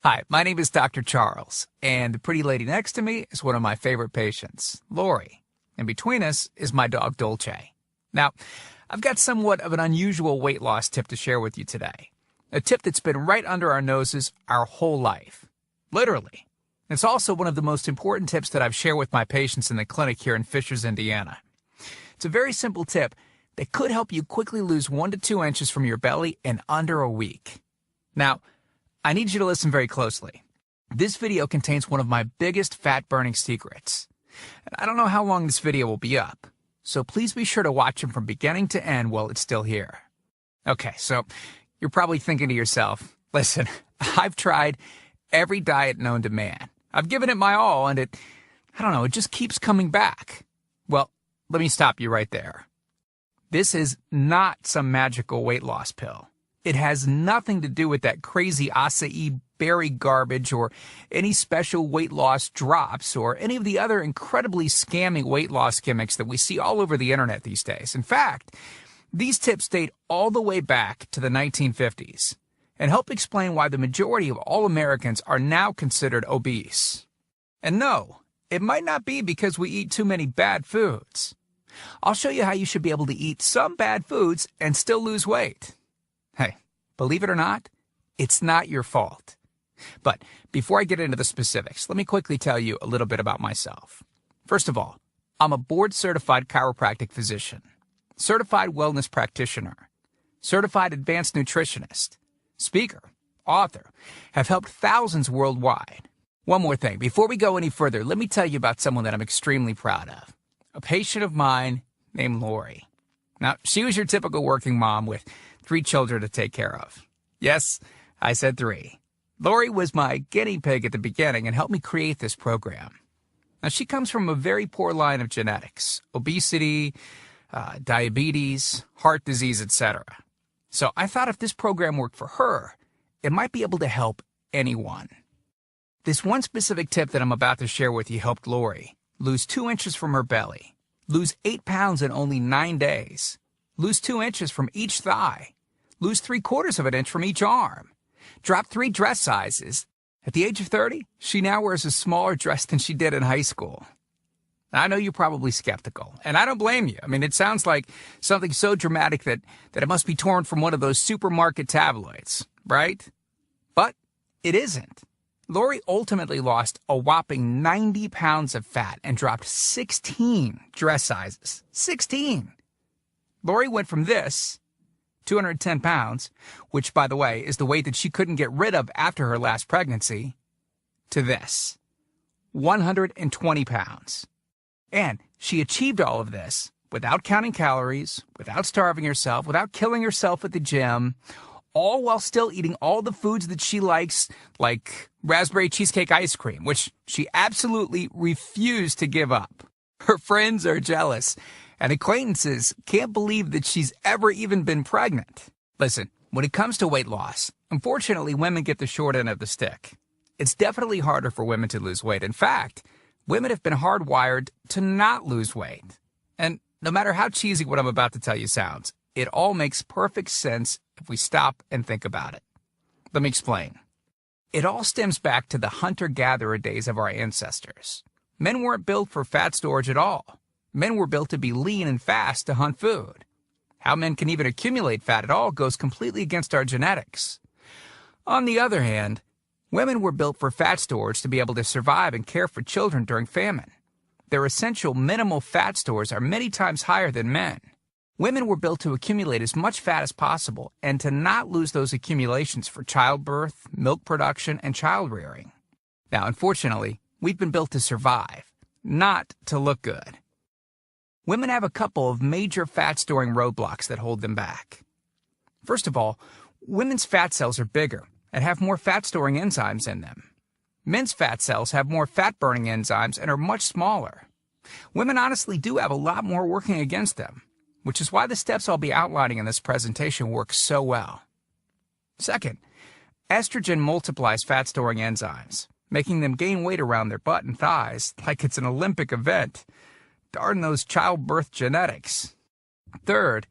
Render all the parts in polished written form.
Hi, my name is Dr. Charles, and the pretty lady next to me is one of my favorite patients, Lori. And between us is my dog, Dolce. Now, I've got somewhat of an unusual weight loss tip to share with you today. A tip that's been right under our noses our whole life. Literally. It's also one of the most important tips that I've shared with my patients in the clinic here in Fishers, Indiana. It's a very simple tip that could help you quickly lose 1 to 2 inches from your belly in under a week. Now, I need you to listen very closely. This video contains one of my biggest fat-burning secrets. And I don't know how long this video will be up, so please be sure to watch it from beginning to end while it's still here. Okay, so you're probably thinking to yourself, listen, I've tried every diet known to man. I've given it my all, and it just keeps coming back. Well, let me stop you right there. This is not some magical weight loss pill. It has nothing to do with that crazy acai berry garbage or any special weight loss drops or any of the other incredibly scammy weight loss gimmicks that we see all over the internet these days. In fact, these tips date all the way back to the 1950s and help explain why the majority of all Americans are now considered obese. And no, it might not be because we eat too many bad foods. I'll show you how you should be able to eat some bad foods and still lose weight. Hey, believe it or not, it's not your fault. But before I get into the specifics, let me quickly tell you a little bit about myself. First of all, I'm a board-certified chiropractic physician, certified wellness practitioner, certified advanced nutritionist, speaker, author, have helped thousands worldwide. One more thing, before we go any further, let me tell you about someone that I'm extremely proud of. A patient of mine named Lori. Now, she was your typical working mom with 3 children to take care of. Yes, I said 3. Lori was my guinea pig at the beginning and helped me create this program. Now, she comes from a very poor line of genetics, obesity, diabetes, heart disease, etc. So I thought if this program worked for her, it might be able to help anyone. This one specific tip that I'm about to share with you helped Lori lose 2 inches from her belly, lose 8 pounds in only 9 days, lose 2 inches from each thigh, lose 3/4 of an inch from each arm, drop 3 dress sizes. At the age of 30, she now wears a smaller dress than she did in high school. I know you're probably skeptical, and I don't blame you. I mean, it sounds like something so dramatic that it must be torn from one of those supermarket tabloids, right? But it isn't. Lori ultimately lost a whopping 90 pounds of fat and dropped 16 dress sizes. 16! Lori went from this, 210 pounds, which, by the way, is the weight that she couldn't get rid of after her last pregnancy, to this, 120 pounds. And she achieved all of this without counting calories, without starving herself, without killing herself at the gym, all while still eating all the foods that she likes, like raspberry cheesecake ice cream, which she absolutely refused to give up. Her friends are jealous, and acquaintances can't believe that she's ever even been pregnant. Listen, when it comes to weight loss, unfortunately, women get the short end of the stick. It's definitely harder for women to lose weight. In fact, women have been hardwired to not lose weight. And no matter how cheesy what I'm about to tell you sounds, it all makes perfect sense if we stop and think about it. Let me explain. It all stems back to the hunter-gatherer days of our ancestors. Men weren't built for fat storage at all. Men were built to be lean and fast to hunt food. How men can even accumulate fat at all goes completely against our genetics. On the other hand, women were built for fat storage to be able to survive and care for children during famine. Their essential minimal fat stores are many times higher than men. Women were built to accumulate as much fat as possible and to not lose those accumulations for childbirth, milk production, and child rearing. Now, unfortunately, we've been built to survive, not to look good. Women have a couple of major fat-storing roadblocks that hold them back. First of all, women's fat cells are bigger and have more fat-storing enzymes in them. Men's fat cells have more fat-burning enzymes and are much smaller. Women honestly do have a lot more working against them, which is why the steps I'll be outlining in this presentation work so well. Second, estrogen multiplies fat-storing enzymes, making them gain weight around their butt and thighs like it's an Olympic event. Darn those childbirth genetics. Third,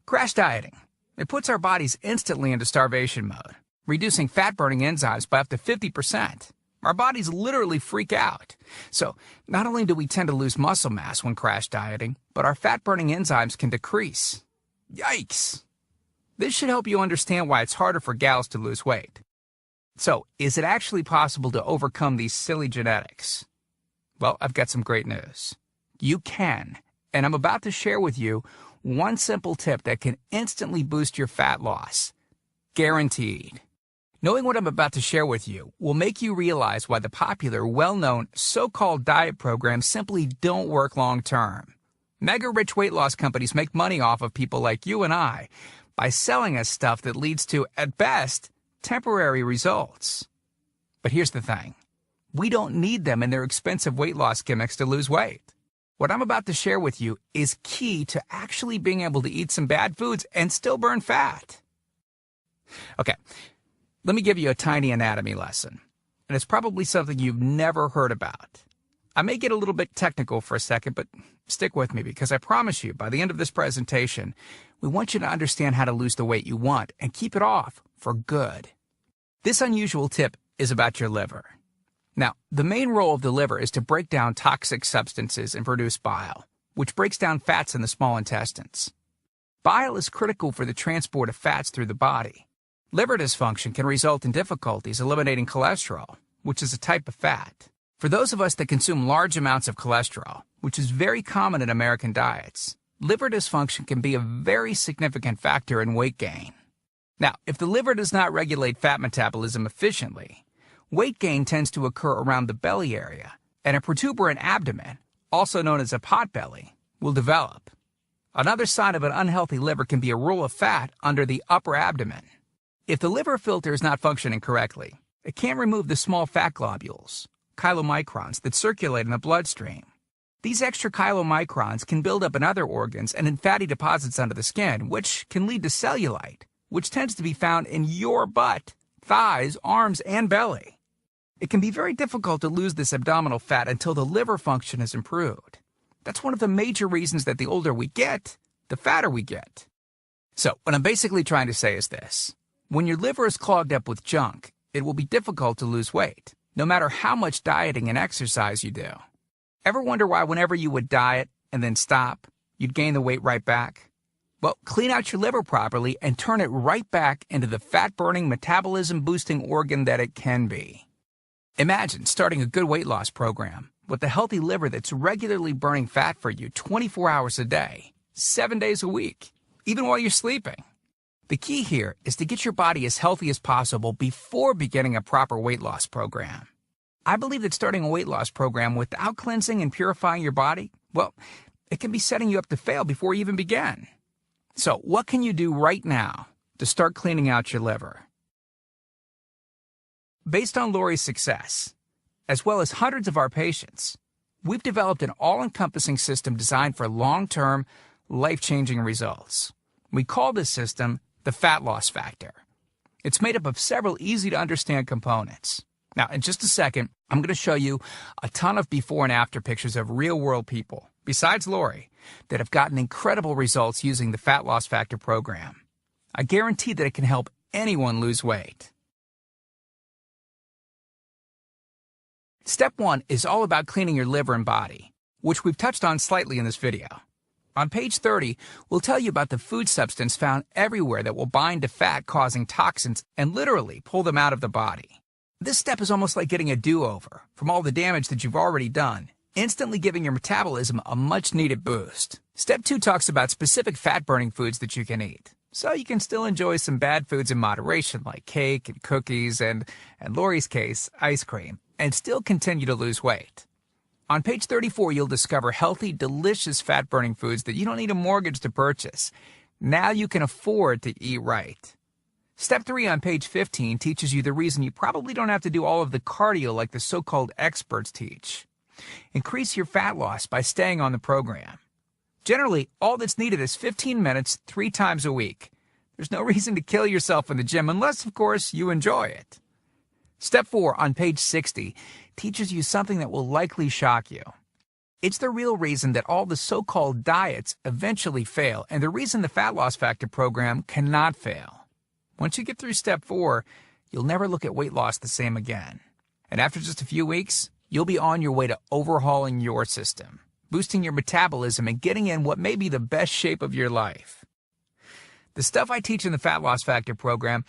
crash dieting. It puts our bodies instantly into starvation mode. reducing fat-burning enzymes by up to 50%. Our bodies literally freak out. So, not only do we tend to lose muscle mass when crash dieting, but our fat-burning enzymes can decrease. Yikes! This should help you understand why it's harder for gals to lose weight. So, is it actually possible to overcome these silly genetics? Well, I've got some great news. You can, and I'm about to share with you one simple tip that can instantly boost your fat loss. Guaranteed. Knowing what I'm about to share with you will make you realize why the popular, well-known, so-called diet programs simply don't work long-term. Mega-rich weight loss companies make money off of people like you and I by selling us stuff that leads to, at best, temporary results. But here's the thing. We don't need them in their expensive weight loss gimmicks to lose weight. What I'm about to share with you is key to actually being able to eat some bad foods and still burn fat. Okay. Let me give you a tiny anatomy lesson, and it's probably something you've never heard about. I may get a little bit technical for a second, but stick with me because I promise you, by the end of this presentation, we want you to understand how to lose the weight you want and keep it off for good. This unusual tip is about your liver. Now, the main role of the liver is to break down toxic substances and produce bile, which breaks down fats in the small intestines. Bile is critical for the transport of fats through the body. Liver dysfunction can result in difficulties eliminating cholesterol, which is a type of fat. For those of us that consume large amounts of cholesterol, which is very common in American diets, liver dysfunction can be a very significant factor in weight gain. Now, if the liver does not regulate fat metabolism efficiently, weight gain tends to occur around the belly area, and a protuberant abdomen, also known as a potbelly, will develop. Another sign of an unhealthy liver can be a roll of fat under the upper abdomen. If the liver filter is not functioning correctly, it can't remove the small fat globules, chylomicrons, that circulate in the bloodstream. These extra chylomicrons can build up in other organs and in fatty deposits under the skin, which can lead to cellulite, which tends to be found in your butt, thighs, arms, and belly. It can be very difficult to lose this abdominal fat until the liver function is improved. That's one of the major reasons that the older we get, the fatter we get. So, what I'm basically trying to say is this. When your liver is clogged up with junk, it will be difficult to lose weight, no matter how much dieting and exercise you do. Ever wonder why whenever you would diet and then stop, you'd gain the weight right back? Well, clean out your liver properly and turn it right back into the fat-burning, metabolism-boosting organ that it can be. Imagine starting a good weight loss program with a healthy liver that's regularly burning fat for you 24 hours a day, 7 days a week, even while you're sleeping. The key here is to get your body as healthy as possible before beginning a proper weight loss program. I believe that starting a weight loss program without cleansing and purifying your body, well, it can be setting you up to fail before you even begin. So, what can you do right now to start cleaning out your liver? Based on Lori's success, as well as hundreds of our patients, we've developed an all-encompassing system designed for long-term, life-changing results. We call this system the fat loss factor. It's made up of several easy-to-understand components. Now, in just a second, I'm going to show you a ton of before and after pictures of real-world people, besides Lori, that have gotten incredible results using the fat loss factor program. I guarantee that it can help anyone lose weight. Step 1 is all about cleaning your liver and body, which we've touched on slightly in this video. On page 30, we'll tell you about the food substance found everywhere that will bind to fat, causing toxins and literally pull them out of the body. This step is almost like getting a do-over from all the damage that you've already done, instantly giving your metabolism a much-needed boost. Step 2 talks about specific fat-burning foods that you can eat, so you can still enjoy some bad foods in moderation like cake and cookies and, in Lori's case, ice cream, and still continue to lose weight. On page 34, you'll discover healthy, delicious fat-burning foods that you don't need a mortgage to purchase. Now you can afford to eat right. Step 3 on page 15 teaches you the reason you probably don't have to do all of the cardio like the so-called experts teach. Increase your fat loss by staying on the program. Generally, all that's needed is 15 minutes 3 times a week. There's no reason to kill yourself in the gym unless, of course, you enjoy it. Step 4 on page 60 teaches you something that will likely shock you. It's the real reason that all the so-called diets eventually fail, and the reason the Fat Loss Factor program cannot fail. Once you get through step 4, you'll never look at weight loss the same again. And after just a few weeks, you'll be on your way to overhauling your system, boosting your metabolism, and getting in what may be the best shape of your life. The stuff I teach in the Fat Loss Factor program,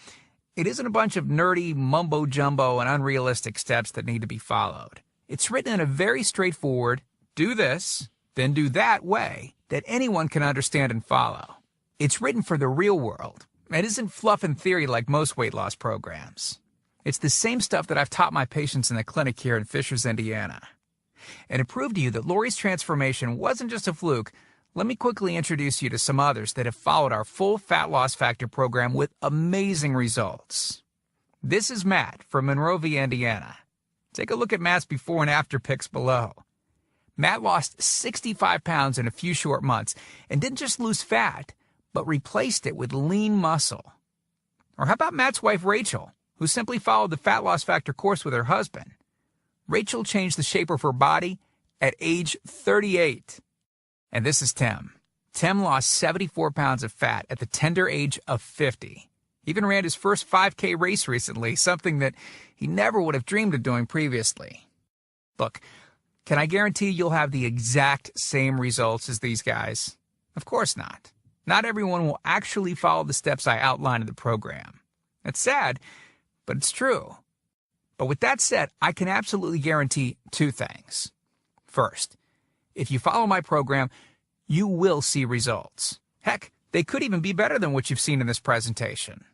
it isn't a bunch of nerdy mumbo-jumbo and unrealistic steps that need to be followed. It's written in a very straightforward, do this, then do that way that anyone can understand and follow. It's written for the real world. It isn't fluff and theory like most weight loss programs. It's the same stuff that I've taught my patients in the clinic here in Fishers, Indiana. And to prove to you that Lori's transformation wasn't just a fluke, let me quickly introduce you to some others that have followed our full Fat Loss Factor program with amazing results. This is Matt from Monrovia, Indiana. Take a look at Matt's before and after pics below. Matt lost 65 pounds in a few short months and didn't just lose fat, but replaced it with lean muscle. Or how about Matt's wife, Rachel, who simply followed the Fat Loss Factor course with her husband? Rachel changed the shape of her body at age 38. And this is Tim. Tim lost 74 pounds of fat at the tender age of 50. He even ran his first 5K race recently, something that he never would have dreamed of doing previously. Look, can I guarantee you'll have the exact same results as these guys? Of course not. Not everyone will actually follow the steps I outline in the program. It's sad, but it's true. But with that said, I can absolutely guarantee two things. First, if you follow my program, you will see results. Heck, they could even be better than what you've seen in this presentation.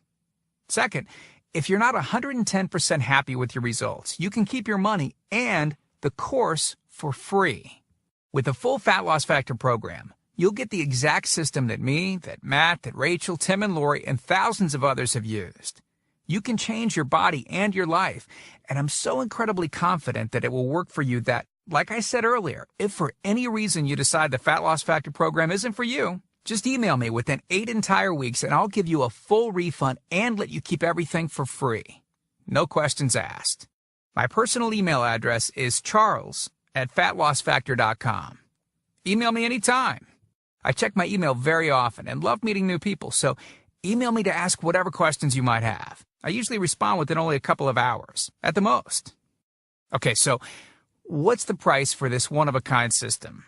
Second, if you're not 110% happy with your results, you can keep your money and the course for free. With the full Fat Loss Factor program, you'll get the exact system that me, that Matt, that Rachel, Tim, and Lori, and thousands of others have used. You can change your body and your life, and I'm so incredibly confident that it will work for you that, like I said earlier, if for any reason you decide the Fat Loss Factor program isn't for you, just email me within 8 entire weeks and I'll give you a full refund and let you keep everything for free. No questions asked. My personal email address is charles@fatlossfactor.com. Email me anytime. I check my email very often and love meeting new people, so email me to ask whatever questions you might have. I usually respond within only a couple of hours, at the most. Okay, so what's the price for this one-of-a-kind system?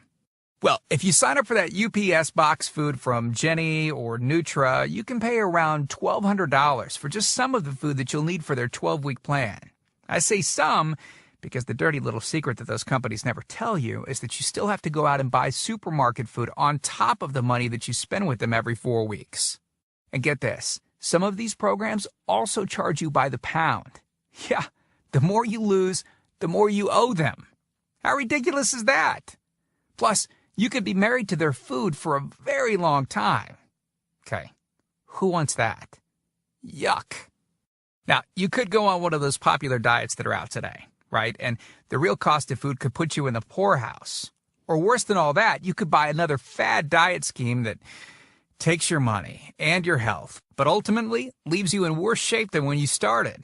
Well, if you sign up for that UPS box food from Jenny or Nutra, you can pay around $1,200 for just some of the food that you'll need for their 12-week plan. I say some because the dirty little secret that those companies never tell you is that you still have to go out and buy supermarket food on top of the money that you spend with them every 4 weeks. And get this, some of these programs also charge you by the pound. Yeah, the more you lose, the more you owe them. How ridiculous is that? Plus, you could be married to their food for a very long time. Okay, who wants that? Yuck. Now, you could go on one of those popular diets that are out today, right? And the real cost of food could put you in the poorhouse. Or worse than all that, you could buy another fad diet scheme that takes your money and your health, but ultimately leaves you in worse shape than when you started.